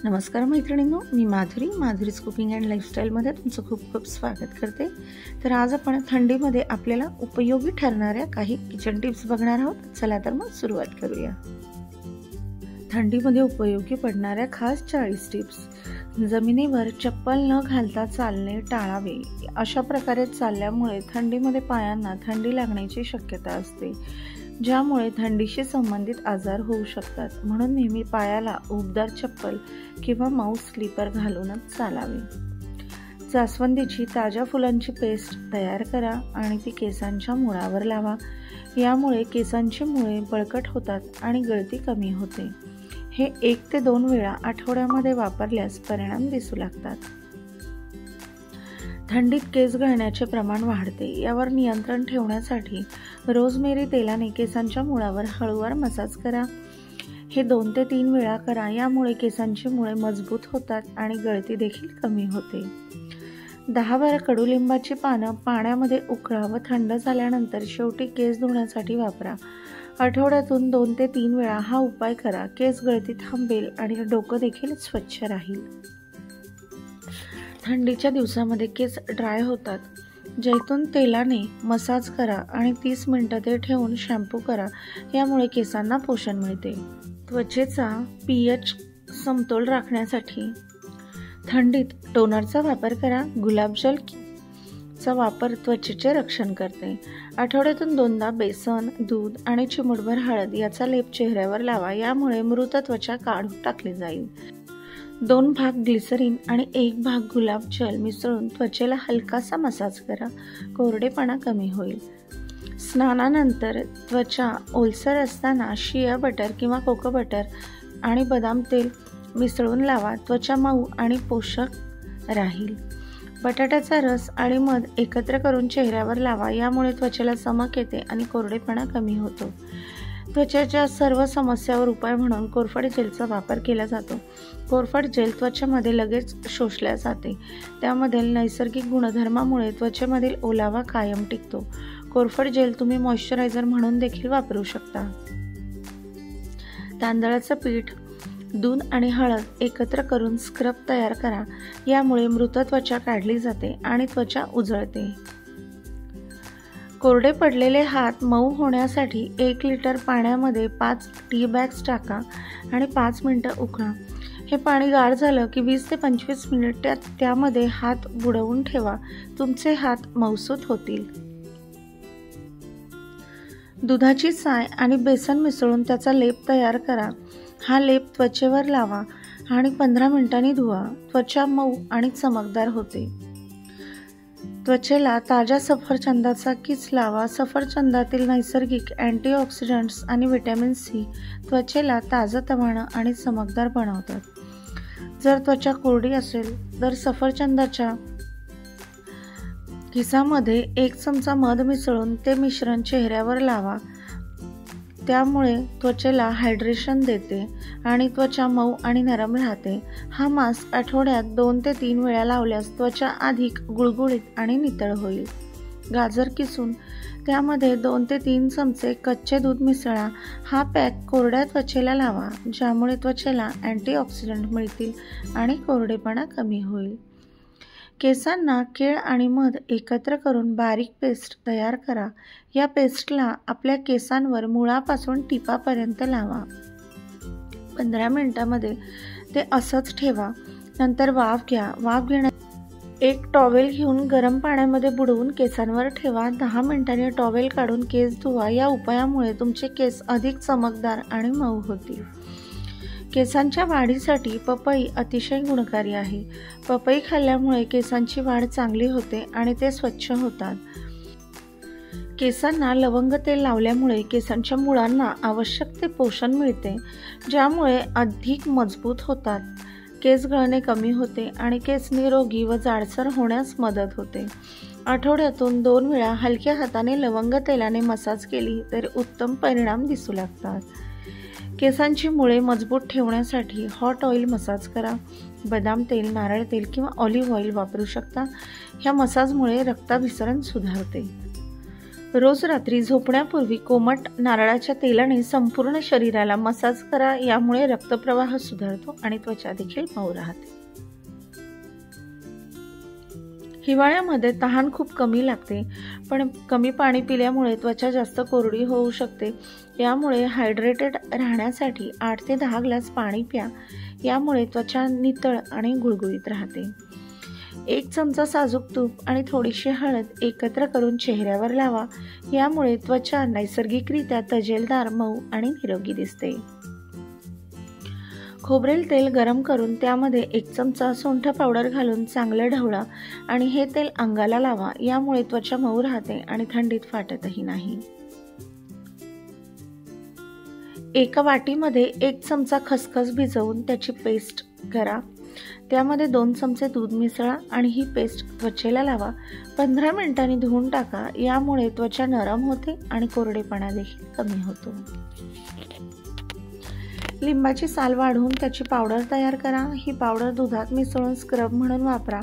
नमस्कार मैत्रिणींनो, मी Madhuri's cooking and लाईफस्टाईलमध्ये तुमचं खूप खूप स्वागत करते। तर आज आपण थंडीमध्ये आपल्याला उपयोगी ठरणाऱ्या काही किचन टिप्स बघणार आहोत। चला तर मग सुरुवात करूया। थंडीमध्ये उपयोगी पडणाऱ्या खास 40 टिप्स। जमिनीवर चप्पल न घालता चालणे टाळावे। अशा प्रकारे चालल्यामुळे थंडीमध्ये पायांना थंडी लागण्याची शक्यता असते, ज्यामुळे थंडीशी संबंधित आजार होऊ शकतात। म्हणून नेहमी पायाला उबदार चप्पल किंवा माऊस स्लीपर घालूनच चालावे। जास्वंदीची ताज्या फुलांची पेस्ट तयार करा आणि ती केसांच्या मुळावर लावा। यामुळे केसांची मुळे बळकट होतात आणि गळती कमी होते। हे 1 ते 2 वेळा आठवड्यामध्ये वापरल्यास परिणाम दिसू लागतात। थंडीत केस गळण्याचे प्रमाण वाढते, यावर नियंत्रण ठेवण्यासाठी रोजमेरी तेलाने केसांच्या मुळावर हळूवार मसाज करा। हे 2 ते 3 वेळा करा, यामुळे केसांची मुळे मजबूत होतात आणि गळती देखील कमी होते। 10-12 कडुलिंबाची पानं पाण्यामध्ये उकळा व थंड झाल्यानंतर शेवटी केस धुण्यासाठी वापरा। आठवड्यातून 2 ते 3 वेळा हा उपाय करा। केस गळती थांबेल आणि डोकं देखील स्वच्छ राहील। थंडीच्या दिवसामध्ये केस ड्राय होतात। जैतून तेलाने मसाज करा आणि 30 मिनिटं ते ठेवून शॅम्पू करा, यामुळे केसांना पोषण मिळते। त्वचेचा pH समतोल राखण्यासाठी थंडीत टोनरचा वापर करा। गुलाबजल चा वापर त्वचेचे रक्षण करते। आठवड्यातून 2दा बेसन, दूध आणि चिमूटभर हळद याचा लेप चेहऱ्यावर लावा, यामुळे मृत त्वचा काढून टाकली जाईल। 2 भाग ग्लिसरीन आणि 1 भाग गुलाब जल मिसळून त्वचेला हलकासा मसाज करा, कोरडेपणा कमी होईल। स्नानानंतर त्वचा ओलसर असताना शिया बटर किंवा कोको बटर आणि बदाम तेल मिसळून लावा, त्वचा मऊ आणि पोषक राहील। बटाट्याचा रस आणि मध एकत्र करून चेहऱ्यावर लावा, यामुळे त्वचेला चमक येते आणि कोरडेपणा कमी होतो। त्वचेच्या सर्व समस्यावर उपाय म्हणून कोरफड जेलचा वापर केला जातो। कोरफड जेल त्वचेमध्ये लगेच शोषल्या जाते। त्यामधील नैसर्गिक गुणधर्मामुळे त्वचेमधील ओलावा कायम टिकतो। कोरफड जेल तुम्ही मॉइश्चरायझर म्हणून देखील वापरू शकता। तांदळाचं पीठ, दूध आणि हळद एकत्र करून स्क्रब तयार करा, यामुळे मृत त्वचा काढली जाते आणि त्वचा उजळते। कोरडे पडलेले हात मऊ होण्यासाठी 1 लिटर पाण्यामध्ये 5 टी बॅग्स टाका आणि 5 मिनिटं उकळा। हे पाणी गार झालं की 20 ते 25 मिनिटात त्यामध्ये हात बुडवून ठेवा, तुमचे हात मऊसूत होतील। दुधाची साय आणि बेसन मिसळून त्याचा लेप तयार करा। हा लेप त्वचेवर लावा आणि 15 मिनिटांनी धुवा, त्वचा मऊ आणि चमकदार होते। त्वचेला ताज्या सफरचंदाचा किस लावा। सफरचंदातील नैसर्गिक अँटीऑक्सिडंट्स आणि व्हिटॅमिन सी त्वचेला ताजतवानं आणि चमकदार बनवतात। जर त्वचा कोरडी असेल तर सफरचंदाच्या किसामध्ये 1 चमचा मध मिसळून ते मिश्रण चेहऱ्यावर लावा, त्यामुळे त्वचेला हायड्रेशन देते आणि त्वचा मऊ आणि नरम राहते। हा मास्क आठवड्यात 2 ते 3 वेळा लावल्यास त्वचा अधिक गुळगुळीत आणि नितळ होईल। गाजर किसून त्यामध्ये 2 ते 3 चमचे कच्चे दूध मिसळा। हा पॅक कोरड्या त्वचेला लावा, ज्यामुळे त्वचेला अँटीऑक्सिडंट मिळतील आणि कोरडेपणा कमी होईल। केसांना केळ आणि मध एकत्र करून बारीक पेस्ट तयार करा। या पेस्टला आपल्या केसांवर मुळापासून टिपापर्यंत लावा। 15 मिनिटांमध्ये ते असंच ठेवा, नंतर वाफ घ्या। वाफ घेण्यासाठी 1 टॉवेल घेऊन गरम पाण्यामध्ये बुडवून केसांवर ठेवा। 10 मिनिटांनी टॉवेल काढून केस धुवा। या उपायामुळे तुमचे केस अधिक चमकदार आणि मऊ होतील। केसांच्या वाढीसाठी पपई अतिशय गुणकारी आहे। पपई खाल्ल्यामुळे केसांची वाढ चांगली होते आणि ते स्वच्छ होतात। केसांना लवंग तेल लावल्यामुळे केसांच्या मुळांना आवश्यक ते पोषण मिळते, ज्यामुळे अधिक मजबूत होतात। केस गळणे कमी होते आणि केस निरोगी व जाडसर होण्यास मदत होते। आठवड्यातून 2 वेळा हलक्या हाताने लवंग तेलाने मसाज केली तर उत्तम परिणाम दिसू लागतात। केसांची मुळे मजबूत ठेवण्यासाठी हॉट ऑइल मसाज करा। बदाम तेल, नारळ तेल किंवा ऑलिव्ह ऑइल वापरू शकता। ह्या मसाजमुळे रक्ताभिसरण सुधारते। रोज रात्री झोपण्यापूर्वी कोमट नारळाच्या तेलाने संपूर्ण शरीराला मसाज करा. यामुळे रक्तप्रवाह सुधारतो आणि त्वचा देखील मऊ राहते. हिवाळ्यामध्ये तहान खूप कमी लागते, पण कमी पाणी पिल्यामुळे त्वचा जास्त कोरडी होऊ शकते. यामुळे हायड्रेटेड राहण्यासाठी 8 ते 10 ग्लास पाणी प्या. यामुळे त्वचा नितळ आणि गुळगुळीत राहते. 1 चमचा साजूक तूप आणि थोडीशी हळद एकत्र करून चेहऱ्यावर लावा. यामुळे त्वचा नैसर्गिकरित्या तजेलदार, मऊ आणि निरोगी दिसते. खोबरेल तेल गरम करून त्यामध्ये 1 चमचा सुंठ पावडर घालून चांगलं ढवळा आणि हे तेल अंगाला लावा. यामुळे त्वचा मऊ राहते आणि थंडीत फाटतही नाही. एका वाटीमध्ये 1 चमचा खसखस भिजवून त्याची पेस्ट करा. त्यामध्ये 2 चमचे दूध मिसळा आणि ही पेस्ट त्वचेला लावा. 15 मिनिटांनी धुवून टाका. यामुळे त्वचा नरम होते आणि कोरडेपणा देखील कमी होतो. लिंबाची साल वाढवून त्याची पावडर तयार करा. ही पावडर दुधात मिसळून स्क्रब म्हणून वापरा.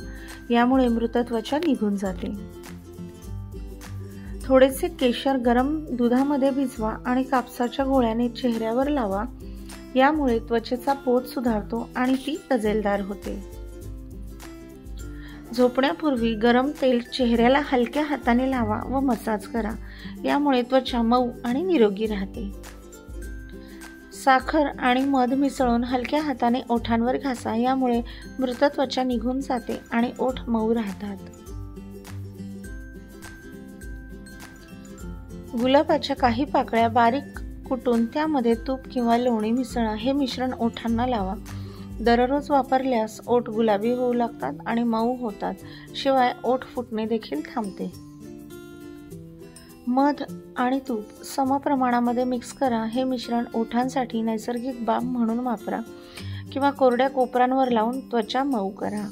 यामुळे मृत त्वचा निघून जाते. थोडेसे केशर गरम दुधामध्ये भिजवा आणि कापसाच्या गोळ्याने चेहऱ्यावर लावा. यामुळे त्वचेचा पोत सुधारतो आणि ती तजेलदार होते. झोपण्यापूर्वी गरम तेल चेहऱ्याला हलक्या हाताने लावा व मसाज करा. यामुळे त्वचा मऊ आणि निरोगी राहते. साखर आणि मध मिसळून हलक्या हाताने ओठांवर घासा. यामुळे मृत त्वचा निघून जाते आणि ओठ मऊ राहतात. गुलाबाच्या काही पाकळ्या बारीक कुटून त्यामध्ये तूप किंवा लोणी मिसळा. हे मिश्रण ओठांना लावा. दररोज वापरल्यास ओठ गुलाबी होऊ लागतात आणि मऊ होतात. शिवाय ओठ फुटणे देखील थांबते. मध आणि तूप समप्रमाणामध्ये मिक्स करा. हे मिश्रण ओठांसाठी नैसर्गिक बाम म्हणून वापरा किंवा कोरड्या कोपरांवर लावून त्वचा मऊ करा.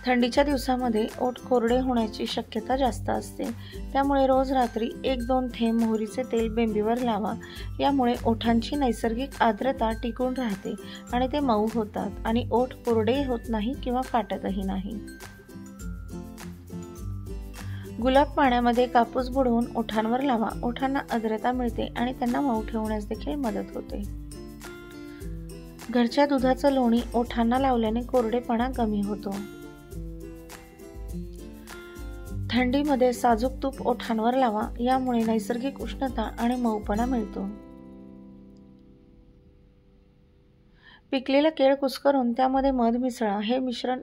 थंडीच्या दिवसामध्ये ओठ कोरडे होण्याची शक्यता जास्त असते. त्यामुळे रोज रात्री 1-2 थेंब मोहरीचे तेल बेंबीवर लावा. यामुळे ओठांची नैसर्गिक आर्द्रता टिकून राहते आणि ते मऊ होतात आणि ओठ कोरडे होत नाही किंवा फाटतही नाही. गुलाब पाण्यामध्ये कापूस बुडवून ओठांवर लावा. ओठांना आर्द्रता मिळते आणि त्यांना मऊ ठेवण्यास देखील मदत होते. घरच्या दुधाचं लोणी ओठांना लावल्याने कोरडेपणा कमी होतो. थंडीमध्ये साजूक तूप ओठांवर लावा. यामुळे नैसर्गिक उष्णता आणि मऊपणा मिळतो. पिकलेला केळ कुस्करून त्यामध्ये मध मिसळा. हे मिश्रण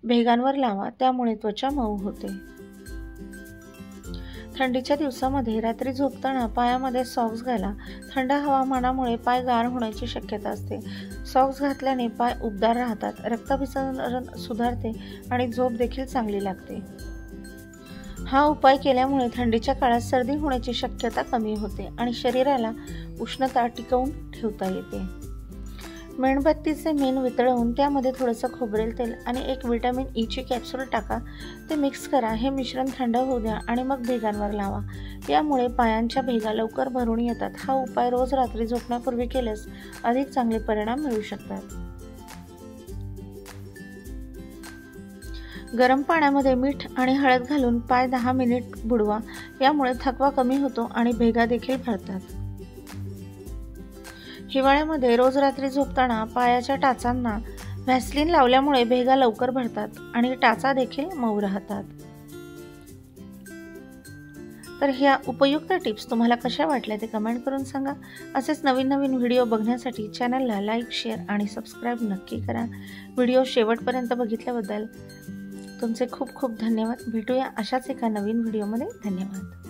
भेगांवर लावा. त्यामुळे त्वचा मऊ होते. थंडीच्या दिवसामध्ये रात्री झोपताना पायामध्ये सॉक्स घाला. थंड हवामानामुळे पाय गार होण्याची शक्यता असते. सॉक्स घातल्याने पाय उबदार राहतात, रक्तभिसरण सुधारते आणि झोप देखील चांगली लागते. हा उपाय केल्यामुळे थंडीच्या काळात सर्दी होण्याची शक्यता कमी होते आणि शरीराला उष्णता टिकवून ठेवता येते. मेणबत्तीचे मेण वितळवून त्यामध्ये थोडंसं खोबरेल तेल आणि 1 व्हिटॅमिन ई ची कॅप्सूल टाका. ते मिक्स करा. हे मिश्रण थंड होऊ द्या आणि मग भेगांवर लावा. यामुळे पायांच्या भेगा लवकर भरून येतात. हा उपाय रोज रात्री झोपण्यापूर्वी केल्यास अधिक चांगले परिणाम मिळू शकतात. गरम पाण्यामध्ये मीठ आणि हळद घालून पाय 10 मिनिट बुडवा. यामुळे थकवा कमी होतो आणि भेगा देखील भरतात. हिवाळ्यामध्ये रोज रात्री झोपताना पायाच्या टाचांना व्हॅसलीन लावल्यामुळे भेगा लवकर भरतात आणि टाचा देखील मऊ राहतात. तर ह्या उपयुक्त टिप्स तुम्हाला कशा वाटल्या ते कमेंट करून सांगा. असेच नवीन नवीन व्हिडिओ बघण्यासाठी चॅनलला लाईक, शेअर आणि सबस्क्राईब नक्की करा. व्हिडिओ शेवटपर्यंत बघितल्याबद्दल तुमचे खूप खूप धन्यवाद. भेटूया अशाच एका नवीन व्हिडिओमध्ये. धन्यवाद.